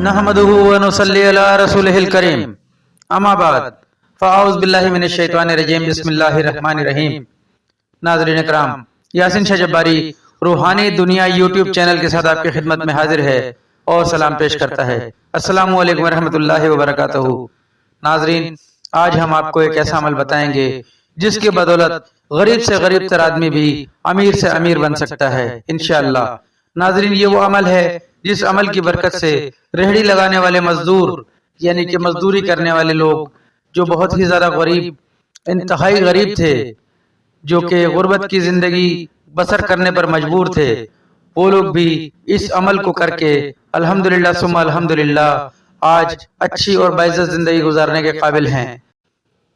नहमदुहु व नुसल्ली अला रसूलिहिल करीम अम्मा बाद फ़अऊज़ु बिल्लाहि मिनश शैतानिर रजीम बिस्मिल्लाहिर रहमानिर रहीम। नाज़रीन इकराम, यासीन शाह जब्बारी रूहानी दुनिया यूट्यूब चैनल के साथ आपकी खिदमत में हाजिर है और सलाम पेश करता है। अस्सलामु अलैकुम व रहमतुल्लाहि व बरकातहू। नाज़रीन, आज हम आपको एक ऐसा अमल बताएंगे जिसकी बदौलत गरीब से गरीब तर आदमी भी अमीर से अमीर बन सकता है इंशाअल्लाह। नाज़रीन, ये वो अमल है जिस अमल की बरकत से रेहड़ी लगाने वाले मजदूर यानी कि मजदूरी करने वाले लोग जो बहुत ही ज्यादा गरीब, इंतहाई गरीब थे, जो कि गुर्बत की जिंदगी बसर करने पर मजबूर थे, वो लोग भी इस अमल को करके अल्हम्दुलिल्लाह सुम्मा अल्हम्दुलिल्लाह आज अच्छी और बाइज़्ज़त जिंदगी गुजारने के काबिल हैं।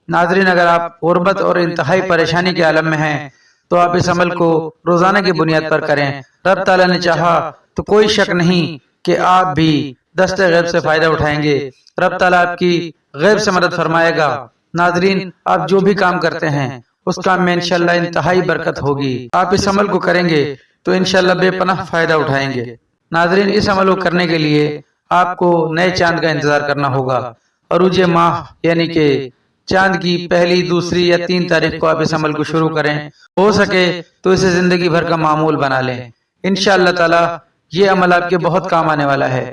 नाज़रीन, अगर आप गुर्बत और इंतहाई परेशानी के आलम में हैं तो आप इस अमल को रोजाना की बुनियाद पर करें। रब ताला ने चाहा तो कोई शक नहीं कि आप भी दस्ते गैब से फायदा उठाएंगे। रब ताला आपकी गैब से मदद फरमाएगा। नाज़रीन, आप जो भी काम करते हैं उस काम में इंशाअल्लाह इंतहाई बरकत होगी। आप इस अमल को करेंगे तो इंशाअल्लाह बेपनाह फायदा उठाएंगे। नाज़रीन, इस अमल को करने के लिए आपको नए चांद का इंतजार करना होगा। अरूज माह यानी कि चांद की पहली, दूसरी या 3 तारीख को आप इस अमल को शुरू करें। हो सके तो इसे जिंदगी भर का मामूल बना लें। इंशाअल्लाह ताला ये अमल आपके बहुत काम आने वाला है।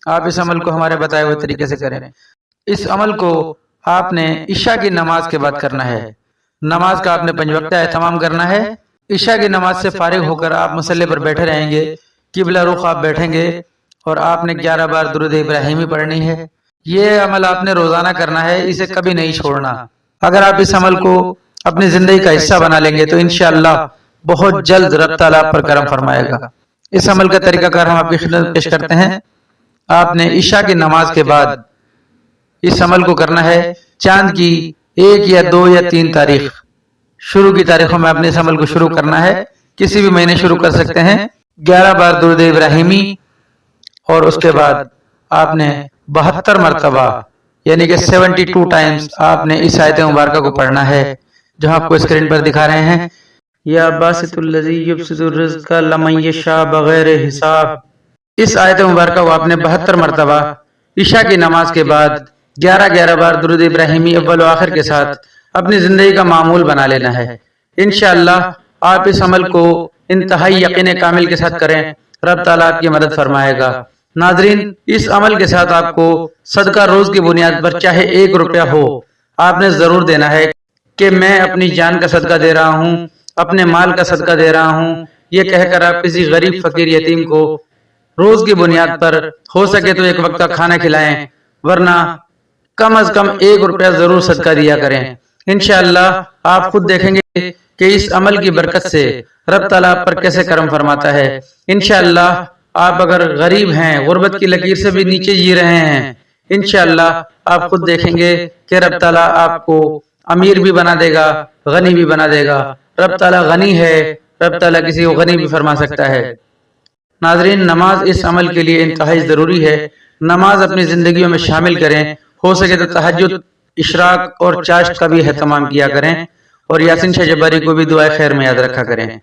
आप इस अमल को हमारे बताए हुए तरीके से करें। इस अमल को आपने इशा की नमाज के बाद करना है। नमाज का आपने 5 वक्त एहतमाम करना है। इशा की नमाज से फारिग होकर आप मुसल्ले पर बैठे रहेंगे। किबला रुख आप बैठेंगे और आपने 11 बार दुरूद इब्राहिमी पढ़नी है। ये अमल आपने रोजाना करना है, इसे कभी नहीं छोड़ना। अगर आप इस अमल को अपनी जिंदगी का हिस्सा बना लेंगे तो इंशाअल्लाह बहुत जल्द रब ताला आप पर करम फरमाएगा। इस अमल का तरीकाकार हम आपकी खिदमत में पेश करते हैं। आपने इशा की नमाज के बाद इस अमल को करना है। चांद की 1 या 2 या 3 तारीख, शुरू की तारीखों में आपने इस अमल को शुरू करना है। किसी भी महीने शुरू कर सकते हैं। 11 बार दुरूद इब्राहिमी और उसके बाद आपने 72 मरतबा यानी कि 72 टाइम्स आपने इस आयत मुबारका को पढ़ना है जो आपको स्क्रीन पर दिखा रहे हैं। या बासितुल्लज़ी युब्सितुर रिज़्क़ लिमन यशा बगैर हिसाब। इस आयत मुबारका को आपने 72 मरतबा इशा की नमाज के बाद 11-11 बार दुरूद इब्राहिमी अव्वल व आखिर के साथ अपनी जिंदगी का मामूल बना लेना है। इंशाअल्लाह आप इस अमल को इंतहाई यकीन कामिल के साथ करें, रब ताला आपकी मदद फरमाएगा। नाज़रीन, इस अमल के साथ आपको सदका रोज की बुनियाद पर चाहे 1 रुपया हो, आपने जरूर देना है कि मैं अपनी जान का सदका दे रहा हूँ, अपने माल का सदका दे रहा हूँ। ये कहकर आप किसी गरीब फकीर यतीम को रोज की बुनियाद पर हो सके तो 1 वक्त का खाना खिलाएं, वरना कम अज कम 1 रुपया जरूर सदका दिया करें। इंशाअल्लाह आप खुद देखेंगे कि इस अमल की बरकत से रब ताला आप पर कैसे करम फरमाता है। इंशाअल्लाह आप अगर गरीब हैं, गुर्बत की लकीर से भी नीचे जी रहे हैं, इंशाअल्लाह आप खुद देखेंगे कि रब ताला आपको अमीर भी बना देगा, गनी भी बना देगा। रब ताला गनी है, रब ताला किसी को गनी भी फरमा सकता है। नाज़रीन, नमाज इस अमल के लिए इंतहाई जरूरी है। नमाज अपनी जिंदगियों में शामिल करें। हो सके तो तहज्जुद, इशराक और चाश्त का भी एहतमाम किया करें और यासीन शाह जब्बारी को भी दुआ खैर में याद रखा करें।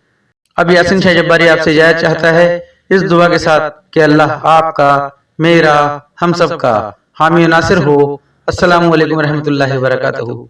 अब यासीन शाह जब्बारी आपसे इजाज़त चाहता है इस दुआ के साथ कि अल्लाह आपका, मेरा, हम सबका हामी नासिर हो। अस्सलामु अलैकुम रहमतुल्लाहि व बरकातहू।